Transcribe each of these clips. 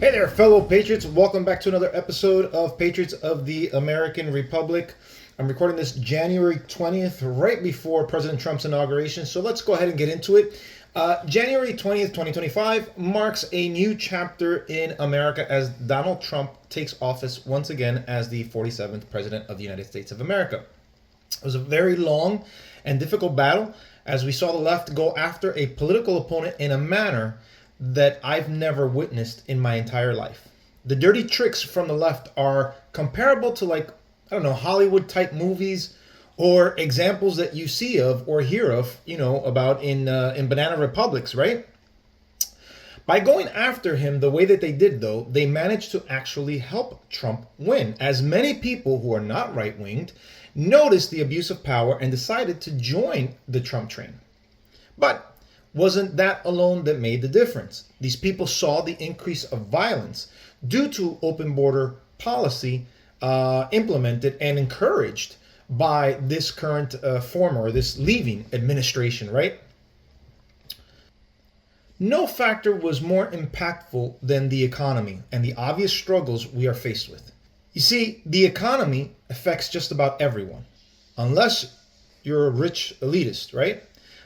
Hey there, fellow Patriots. Welcome back to another episode of Patriots of the American Republic. I'm recording this January 20th, right before President Trump's inauguration. So let's go ahead and get into it. January 20th, 2025 marks a new chapter in America as Donald Trump takes office once again as the 47th President of the United States of America. It was a very long and difficult battle as we saw the left go after a political opponent in a manner that I've never witnessed in my entire life. The dirty tricks from the left are comparable to Hollywood type movies or examples that you see of or hear of, about in banana republics, right? By going after him the way that they did, though, they managed to actually help Trump win, as many people who are not right-winged noticed the abuse of power and decided to join the Trump train. But wasn't that alone that made the difference? These people saw the increase of violence due to open border policy implemented and encouraged by this current this leaving administration, right? No factor was more impactful than the economy and the obvious struggles we are faced with. You see, the economy affects just about everyone, unless you're a rich elitist, right?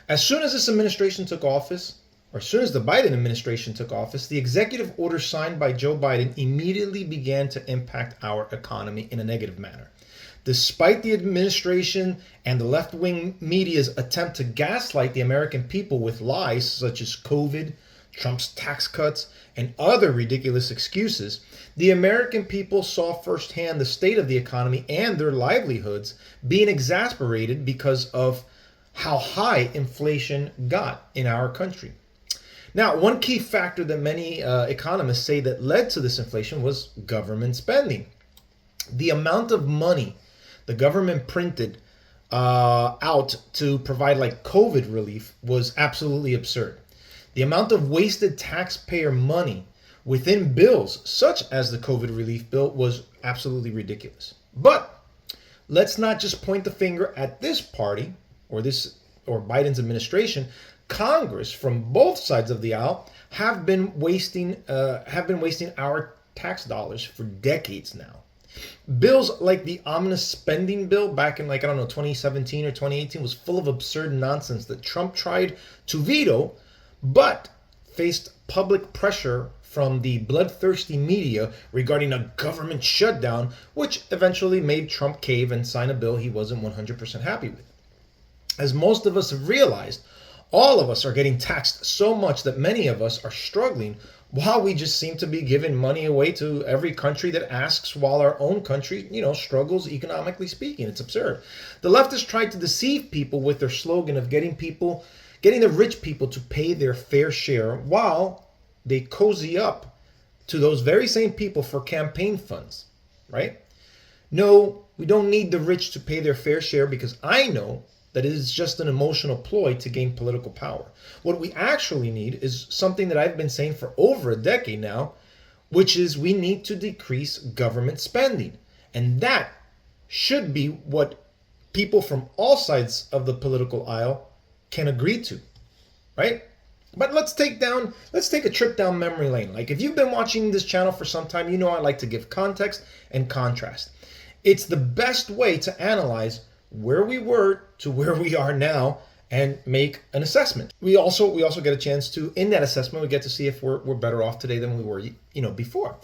As soon as this administration took office, or as soon as the Biden administration took office, the executive order signed by Joe Biden immediately began to impact our economy in a negative manner. Despite the administration and the left-wing media's attempt to gaslight the American people with lies such as COVID, Trump's tax cuts, and other ridiculous excuses, the American people saw firsthand the state of the economy and their livelihoods being exasperated because of how high inflation got in our country. Now, one key factor that many economists say that led to this inflation was government spending. The amount of money the government printed out to provide COVID relief was absolutely absurd. The amount of wasted taxpayer money within bills, such as the COVID relief bill, was absolutely ridiculous. But let's not just point the finger at this party or Biden's administration. Congress, from both sides of the aisle, have been wasting our tax dollars for decades now. Bills like the ominous spending bill back in 2017 or 2018 was full of absurd nonsense that Trump tried to veto, but faced public pressure from the bloodthirsty media regarding a government shutdown, which eventually made Trump cave and sign a bill he wasn't 100% happy with. As most of us have realized, all of us are getting taxed so much that many of us are struggling, while we just seem to be giving money away to every country that asks, while our own country, struggles economically speaking. It's absurd. The left has tried to deceive people with their slogan of getting the rich people to pay their fair share, while they cozy up to those very same people for campaign funds, right? No, we don't need the rich to pay their fair share, because I know that it is just an emotional ploy to gain political power. What we actually need is something that I've been saying for over a decade now, which is we need to decrease government spending. And that should be what people from all sides of the political aisle can agree to, right? But let's take a trip down memory lane. If you've been watching this channel for some time, I like to give context and contrast. It's the best way to analyze where we were to where we are now and make an assessment. We also get a chance to, in that assessment, we get to see if we're better off today than we were, before.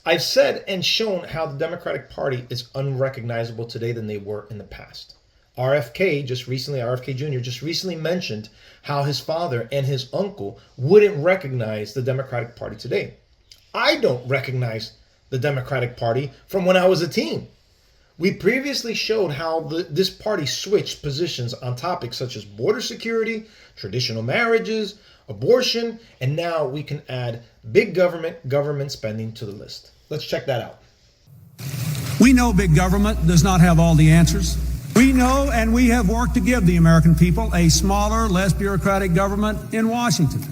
I've said and shown how the Democratic Party is unrecognizable today than they were in the past. RFK Jr. just recently mentioned how his father and his uncle wouldn't recognize the Democratic Party today. I don't recognize the Democratic Party from when I was a teen. We previously showed how this party switched positions on topics such as border security, traditional marriages, abortion, and now we can add big government spending to the list. Let's check that out. We know big government does not have all the answers. We know, and we have worked to give the American people a smaller, less bureaucratic government in Washington.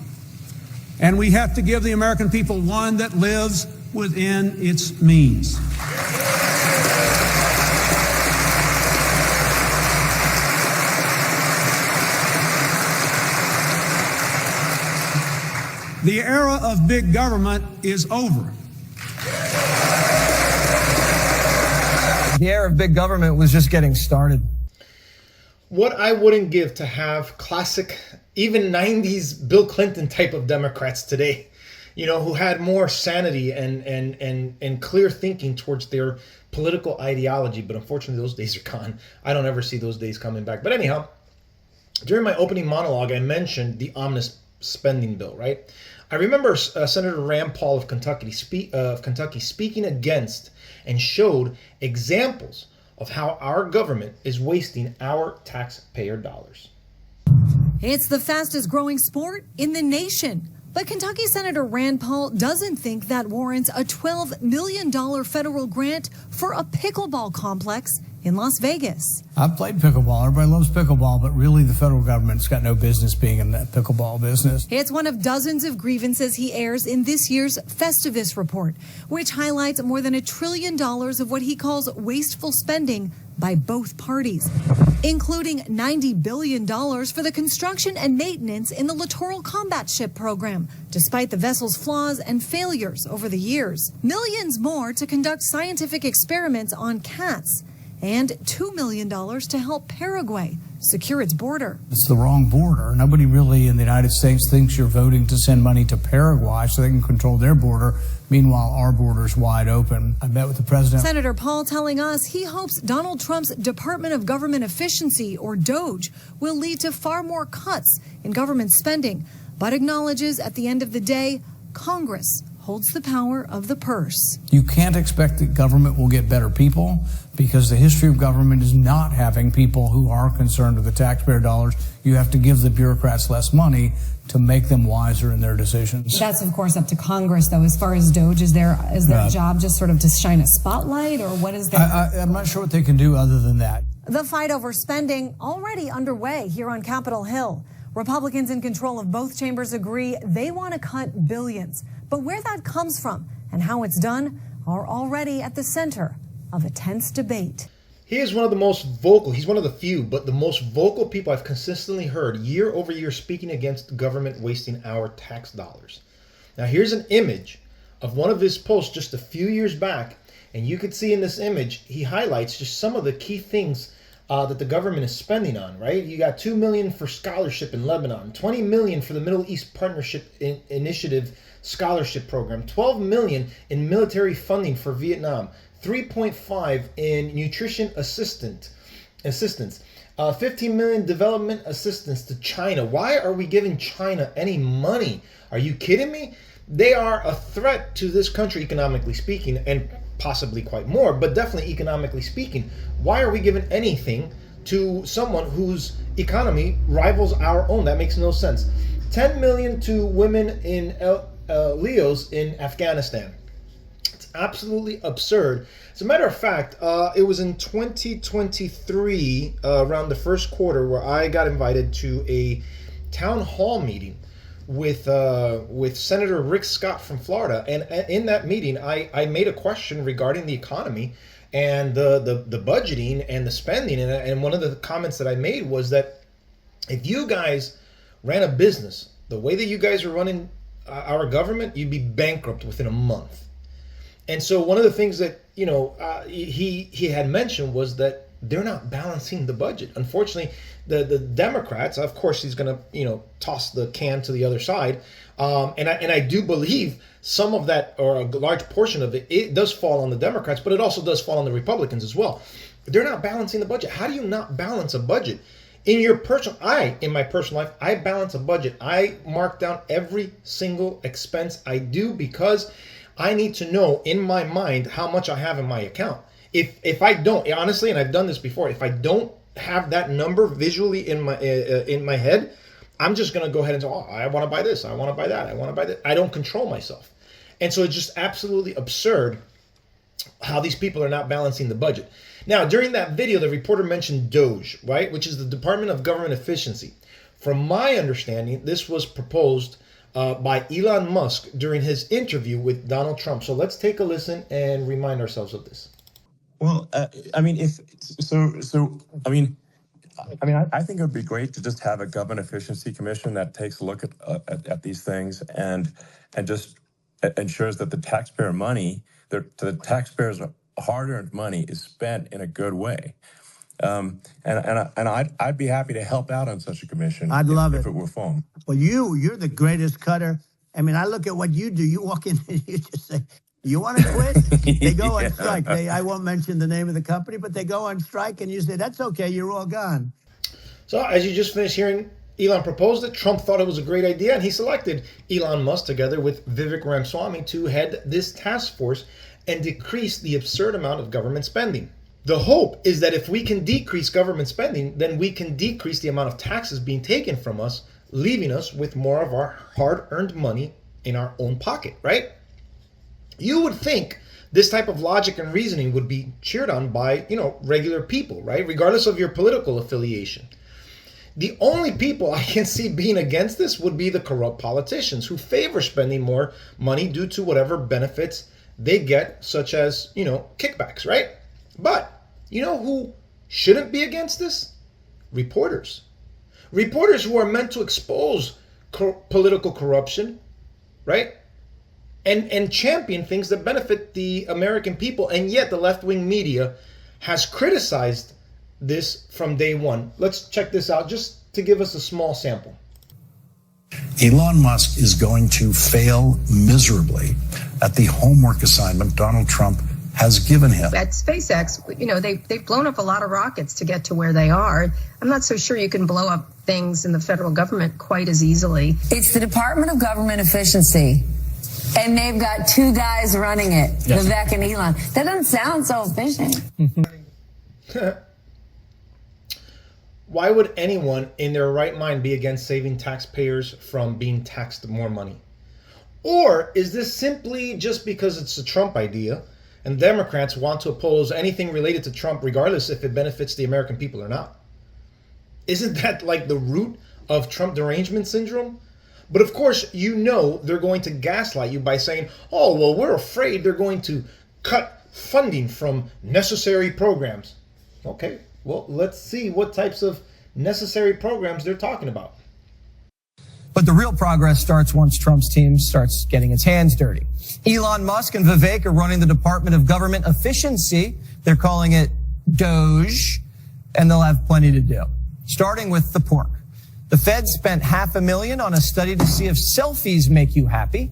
And we have to give the American people one that lives within its means. The era of big government is over. The era of big government was just getting started. What I wouldn't give to have classic, even 90s Bill Clinton type of Democrats today, who had more sanity and clear thinking towards their political ideology. But unfortunately, those days are gone. I don't ever see those days coming back. But anyhow, during my opening monologue, I mentioned the omnibus spending bill, right? I remember Senator Rand Paul of Kentucky speaking against and showed examples of how our government is wasting our taxpayer dollars. It's the fastest growing sport in the nation. But Kentucky Senator Rand Paul doesn't think that warrants a $12 million federal grant for a pickleball complex in Las Vegas. I've played pickleball. Everybody loves pickleball, but really the federal government's got no business being in that pickleball business. It's one of dozens of grievances he airs in this year's Festivus report, which highlights more than $1 trillion of what he calls wasteful spending by both parties, including $90 billion for the construction and maintenance in the Littoral Combat Ship program, despite the vessel's flaws and failures over the years. Millions more to conduct scientific experiments on cats, and $2 million to help Paraguay secure its border. It's the wrong border. Nobody really in the United States thinks you're voting to send money to Paraguay so they can control their border. Meanwhile, our border's wide open. I met with the president. Senator Paul telling us he hopes Donald Trump's Department of Government Efficiency, or DOGE, will lead to far more cuts in government spending, but acknowledges at the end of the day, Congress holds the power of the purse. You can't expect that government will get better people, because the history of government is not having people who are concerned with the taxpayer dollars. You have to give the bureaucrats less money to make them wiser in their decisions. That's, of course, up to Congress, though. As far as DOGE, is their job just sort of to shine a spotlight, or what is that? I'm not sure what they can do other than that. The fight over spending already underway here on Capitol Hill. Republicans in control of both chambers agree they want to cut billions. But where that comes from and how it's done are already at the center of a tense debate. He is one of the most vocal, he's one of the few, but the most vocal people I've consistently heard year over year speaking against government wasting our tax dollars. Now here's an image of one of his posts just a few years back, and you could see in this image, he highlights just some of the key things that the government is spending on, right? You got $2 million for scholarship in Lebanon, $20 million for the Middle East Partnership Initiative Scholarship Program, $12 million in military funding for Vietnam, $3.5 in nutrition assistance, $15 million development assistance to China. Why are we giving China any money? Are you kidding me? They are a threat to this country economically speaking, and possibly quite more, but definitely economically speaking. Why are we giving anything to someone whose economy rivals our own? That makes no sense. $10 million to women in Leos in Afghanistan. It's absolutely absurd. As a matter of fact, it was in 2023, around the first quarter, where I got invited to a town hall meeting with Senator Rick Scott from Florida, and in that meeting, I made a question regarding the economy and the budgeting and the spending, and one of the comments that I made was that if you guys ran a business the way that you guys are running our government, you'd be bankrupt within a month. And so one of the things that he had mentioned was that they're not balancing the budget. Unfortunately, the Democrats, of course, he's going to toss the can to the other side, and I do believe some of that, or a large portion of it does fall on the Democrats, but it also does fall on the Republicans as well. They're not balancing the budget. How do you not balance a budget? In my personal life, I balance a budget. I mark down every single expense I do, because I need to know in my mind how much I have in my account. If I don't, honestly, and I've done this before, if I don't have that number visually in my head, I'm just going to go ahead and say, oh, I want to buy this, I want to buy that, I want to buy that. I don't control myself. And so it's just absolutely absurd how these people are not balancing the budget. Now, during that video, the reporter mentioned DOGE, right, which is the Department of Government Efficiency. From my understanding, this was proposed by Elon Musk during his interview with Donald Trump. So let's take a listen and remind ourselves of this. Well, I think it would be great to just have a government efficiency commission that takes a look at these things and just ensures that the taxpayer money, the taxpayers hard-earned money is spent in a good way. And I'd be happy to help out on such a commission. I'd love it if it were formed. Well, you're the greatest cutter. I mean, I look at what you do. You walk in and you just say, "You want to quit?" They go on strike. I won't mention the name of the company, but they go on strike, and you say, "That's okay. You're all gone." So as you just finished hearing, Elon proposed it. Trump thought it was a great idea, and he selected Elon Musk together with Vivek Ramaswamy to head this task force and decrease the absurd amount of government spending. The hope is that if we can decrease government spending, then we can decrease the amount of taxes being taken from us, leaving us with more of our hard-earned money in our own pocket, right? You would think this type of logic and reasoning would be cheered on by, regular people, right? Regardless of your political affiliation. The only people I can see being against this would be the corrupt politicians who favor spending more money due to whatever benefits they get, such as, kickbacks, right? But you know who shouldn't be against this? Reporters. Reporters who are meant to expose political corruption, right? And champion things that benefit the American people. And yet the left-wing media has criticized this from day one. Let's check this out just to give us a small sample. Elon Musk is going to fail miserably at the homework assignment Donald Trump has given him. At SpaceX, they've blown up a lot of rockets to get to where they are. I'm not so sure you can blow up things in the federal government quite as easily. It's the Department of Government Efficiency, and they've got two guys running it, Yes. Vivek and Elon. That doesn't sound so efficient. Why would anyone in their right mind be against saving taxpayers from being taxed more money? Or is this simply just because it's a Trump idea and Democrats want to oppose anything related to Trump regardless if it benefits the American people or not? Isn't that like the root of Trump derangement syndrome? But of course, they're going to gaslight you by saying, oh, well, we're afraid they're going to cut funding from necessary programs. Okay, well, let's see what types of necessary programs they're talking about. But the real progress starts once Trump's team starts getting its hands dirty. Elon Musk and Vivek are running the Department of Government Efficiency. They're calling it DOGE, and they'll have plenty to do. Starting with the pork. The Fed spent $500,000 on a study to see if selfies make you happy.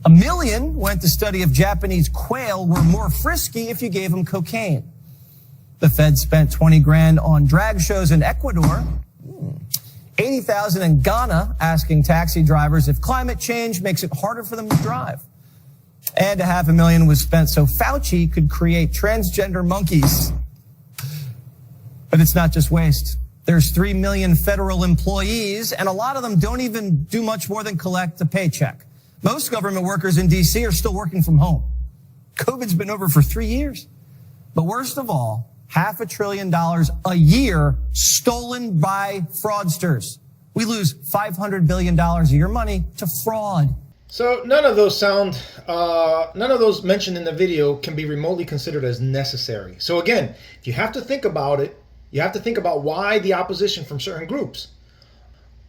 $1 million went to study if Japanese quail were more frisky if you gave them cocaine. The Fed spent $20,000 on drag shows in Ecuador. $80,000 in Ghana asking taxi drivers if climate change makes it harder for them to drive. And $500,000 was spent so Fauci could create transgender monkeys. But it's not just waste. There's 3 million federal employees, and a lot of them don't even do much more than collect a paycheck. Most government workers in D.C. are still working from home. COVID's been over for 3 years. But worst of all, $500 billion a year stolen by fraudsters. We lose $500 billion of your money to fraud. So none of those mentioned in the video can be remotely considered as necessary. So again, if you have to think about it, you have to think about why the opposition from certain groups.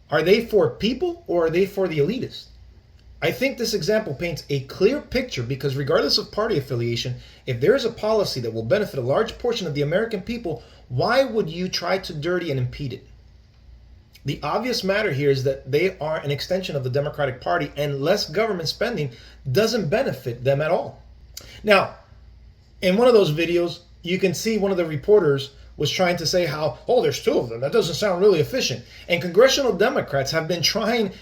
Are they for people or are they for the elitists? I think this example paints a clear picture because regardless of party affiliation, if there is a policy that will benefit a large portion of the American people, why would you try to dirty and impede it? The obvious matter here is that they are an extension of the Democratic Party and less government spending doesn't benefit them at all. Now, in one of those videos, you can see one of the reporters was trying to say how, oh, there's two of them. That doesn't sound really efficient. And congressional Democrats have been trying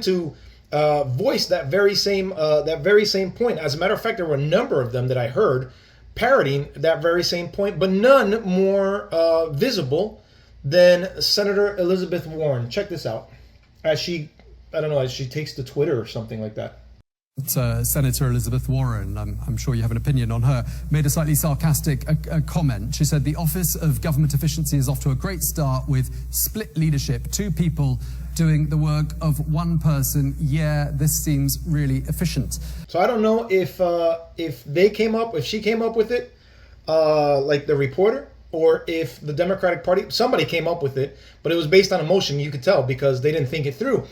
to voice that very same point. As a matter of fact, there were a number of them that I heard parroting that very same point, but none more visible than Senator Elizabeth Warren. Check this out. As she takes to Twitter or something like that. Senator Elizabeth Warren, I'm sure you have an opinion on her, made a slightly sarcastic comment. She said the Office of Government Efficiency is off to a great start with split leadership, 2 people doing the work of 1 person. Yeah, this seems really efficient. So I don't know if she came up with it, like the reporter, or if the Democratic Party, somebody came up with it, but it was based on emotion, you could tell, because they didn't think it through.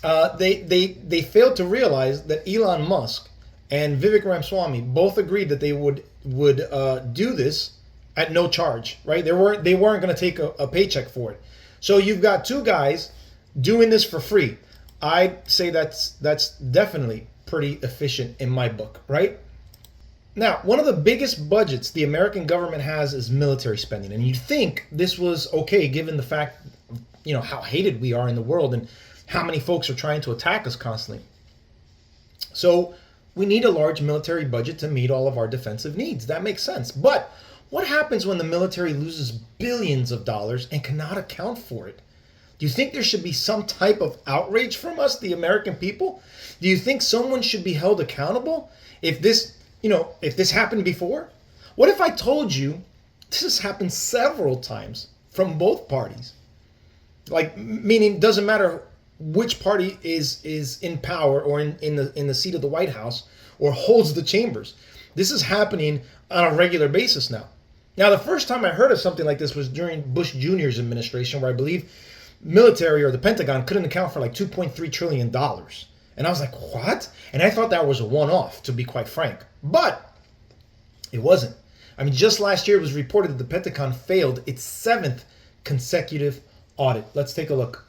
They failed to realize that Elon Musk and Vivek Ramaswamy both agreed that they would do this at no charge, right? They weren't going to take a paycheck for it. So you've got two guys doing this for free. I'd say that's definitely pretty efficient in my book, right? Now, one of the biggest budgets the American government has is military spending. And you'd think this was okay given the fact, you know, how hated we are in the world and how many folks are trying to attack us constantly. So we need a large military budget to meet all of our defensive needs. That makes sense. But what happens when the military loses billions of dollars and cannot account for it? Do you think there should be some type of outrage from us, the American people? Do you think someone should be held accountable if this happened before? What if I told you this has happened several times from both parties? Like, meaning it doesn't matter which party is in power or in the seat of the White House or holds the chambers. This is happening on a regular basis now. Now, the first time I heard of something like this was during Bush Jr.'s administration, where I believe military or the Pentagon couldn't account for like $2.3 trillion. And I was like, what? And I thought that was a one-off, to be quite frank. But it wasn't. I mean, just last year it was reported that the Pentagon failed its 7th consecutive audit. Let's take a look.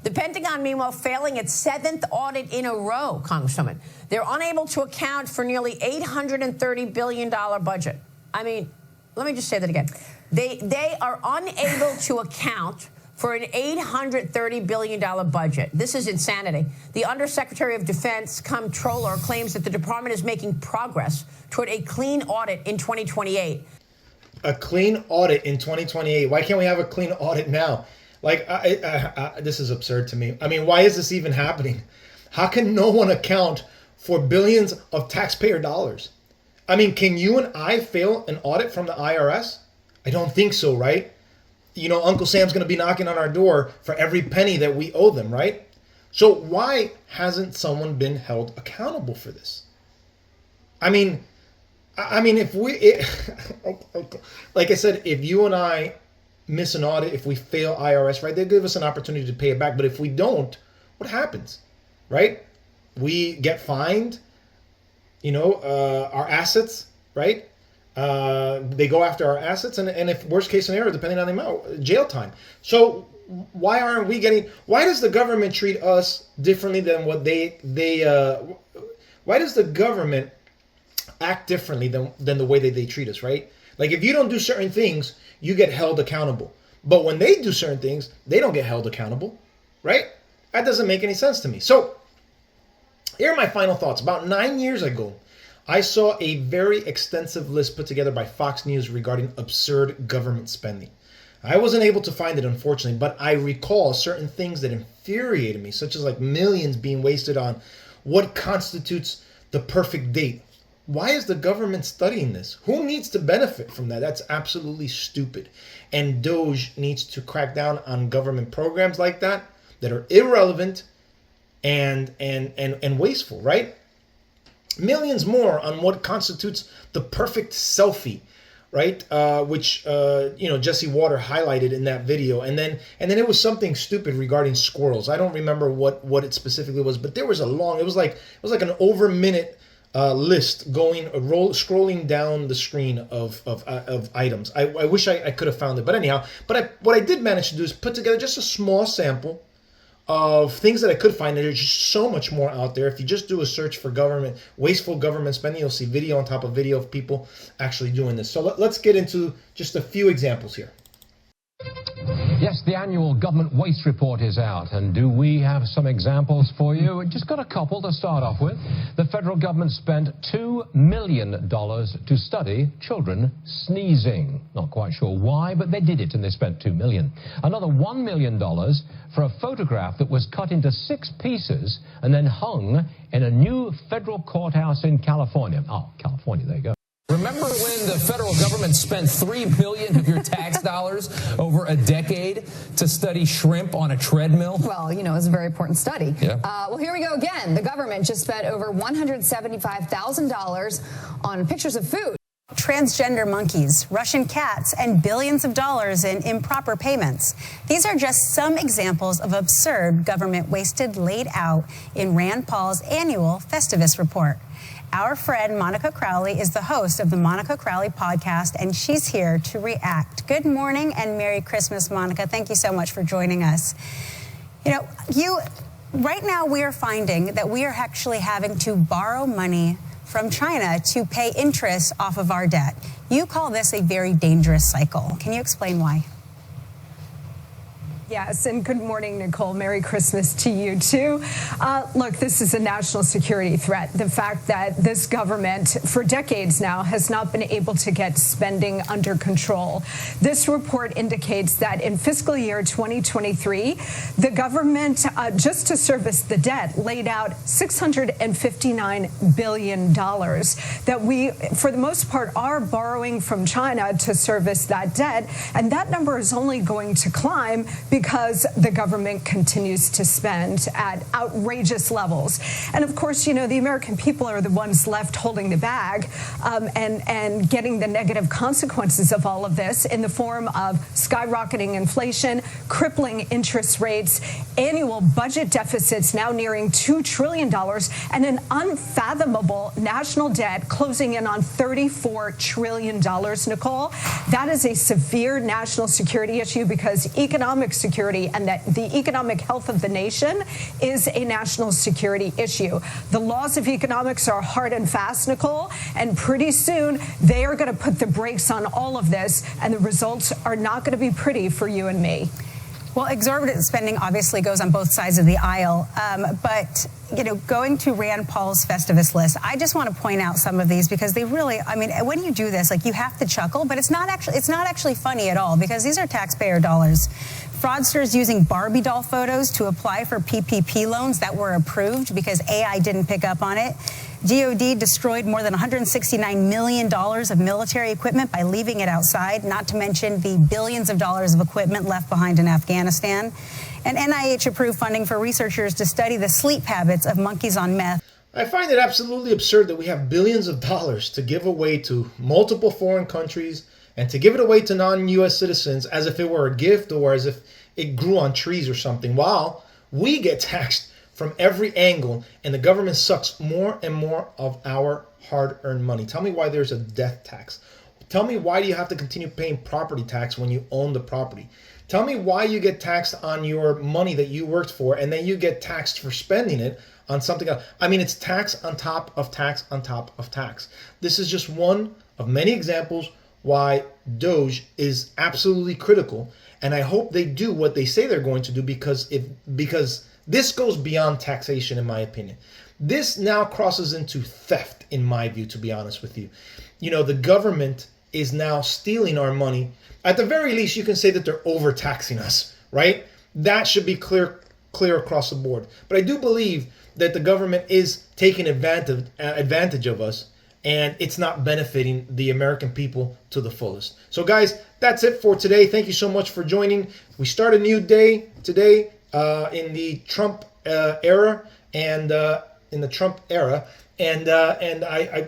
The Pentagon, meanwhile, failing its 7th audit in a row, Congresswoman. They're unable to account for nearly $830 billion budget. I mean, let me just say that again. They are unable to account for an $830 billion budget. This is insanity. The Undersecretary of Defense, Comptroller, claims that the department is making progress toward a clean audit in 2028. A clean audit in 2028. Why can't we have a clean audit now? Like, this is absurd to me. I mean, why is this even happening? How can no one account for billions of taxpayer dollars? I mean, can you and I fail an audit from the IRS? I don't think so, right? You know, Uncle Sam's going to be knocking on our door for every penny that we owe them, right? So why hasn't someone been held accountable for this? I mean, if like I said, if you and I miss an audit, if we fail IRS, right, they give us an opportunity to pay it back. But if we don't, what happens, right? We get fined, our assets, right? They go after our assets, and if worst case scenario, depending on the amount, jail time. So why does the government treat us differently than what why does the government act differently than the way that they treat us, right? Like, if you don't do certain things, you get held accountable. But when they do certain things, they don't get held accountable, right? That doesn't make any sense to me. So here are my final thoughts. About 9 years ago, I saw a very extensive list put together by Fox News regarding absurd government spending. I wasn't able to find it, unfortunately, but I recall certain things that infuriated me, such as like millions being wasted on what constitutes the perfect date. Why is the government studying this? Who needs to benefit from that? That's absolutely stupid. And DOGE needs to crack down on government programs like that are irrelevant and wasteful, right? Millions more on what constitutes the perfect selfie, right? Which Jesse Water highlighted in that video, and then it was something stupid regarding squirrels. I don't remember what it specifically was, but there was it was like an over minute list scrolling down the screen of items. I wish I could have found it, but anyhow, what I did manage to do is put together just a small sample of things that I could find. There's just so much more out there. If you just do a search for wasteful government spending, you'll see video on top of video of people actually doing this. So let's get into just a few examples here. Yes, the annual government waste report is out, and do we have some examples for you? Just got a couple to start off with. The federal government spent $2 million to study children sneezing. Not quite sure why, but they did it, and they spent $2 million. Another $1 million for a photograph that was cut into 6 pieces and then hung in a new federal courthouse in California. Oh, California, there you go. Remember when the federal government spent $3 billion of your tax dollars over a decade to study shrimp on a treadmill? Well, it was a very important study. Yeah. Well, here we go again. The government just spent over $175,000 on pictures of food. Transgender monkeys, Russian cats, and billions of dollars in improper payments. These are just some examples of absurd government wasted laid out in Rand Paul's annual Festivus report. Our friend Monica Crowley is the host of the Monica Crowley podcast, and she's here to react. Good morning and Merry Christmas, Monica. Thank you so much for joining us. Right now we are finding that we are actually having to borrow money from China to pay interest off of our debt. You call this a very dangerous cycle. Can you explain why? Yes, and good morning, Nicole. Merry Christmas to you, too. Look, this is a national security threat. The fact that this government, for decades now, has not been able to get spending under control. This report indicates that in fiscal year 2023, the government, just to service the debt, laid out $659 billion that we, for the most part, are borrowing from China to service that debt. And that number is only going to climb because the government continues to spend at outrageous levels. And of course, the American people are the ones left holding the bag and getting the negative consequences of all of this in the form of skyrocketing inflation, crippling interest rates, annual budget deficits now nearing $2 trillion, and an unfathomable national debt closing in on $34 trillion, Nicole. That is a severe national security issue because economic security and that the economic health of the nation is a national security issue. The laws of economics are hard and fast, Nicole, and pretty soon they are going to put the brakes on all of this, and the results are not going to be pretty for you and me. Well, exorbitant spending obviously goes on both sides of the aisle, but going to Rand Paul's Festivus list, I just want to point out some of these because they really, when you do this, you have to chuckle, but it's not actually funny at all because these are taxpayer dollars. Fraudsters using Barbie doll photos to apply for PPP loans that were approved because AI didn't pick up on it. DOD destroyed more than $169 million of military equipment by leaving it outside, not to mention the billions of dollars of equipment left behind in Afghanistan. And NIH approved funding for researchers to study the sleep habits of monkeys on meth. I find it absolutely absurd that we have billions of dollars to give away to multiple foreign countries and to give it away to non-U.S. citizens as if it were a gift or as if it grew on trees or something, while we get taxed from every angle and the government sucks more and more of our hard-earned money. Tell me why there's a death tax. Tell me why do you have to continue paying property tax when you own the property? Tell me why you get taxed on your money that you worked for and then you get taxed for spending it on something else. It's tax on top of tax on top of tax. This is just one of many examples why DOGE is absolutely critical, and I hope they do what they say they're going to do because this goes beyond taxation, in my opinion. This now crosses into theft, in my view, to be honest with you. The government is now stealing our money. At the very least, you can say that they're overtaxing us, right? That should be clear across the board. But I do believe that the government is taking advantage of us, and it's not benefiting the American people to the fullest. So guys, that's it for today. Thank you so much for joining. We start a new day today in the Trump era, and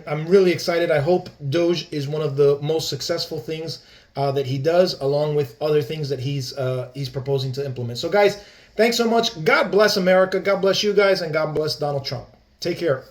I'm really excited. I hope DOGE is one of the most successful things that he does, along with other things that he's proposing to implement. So guys, thanks so much. God bless America. God bless you guys, and God bless Donald Trump. Take care.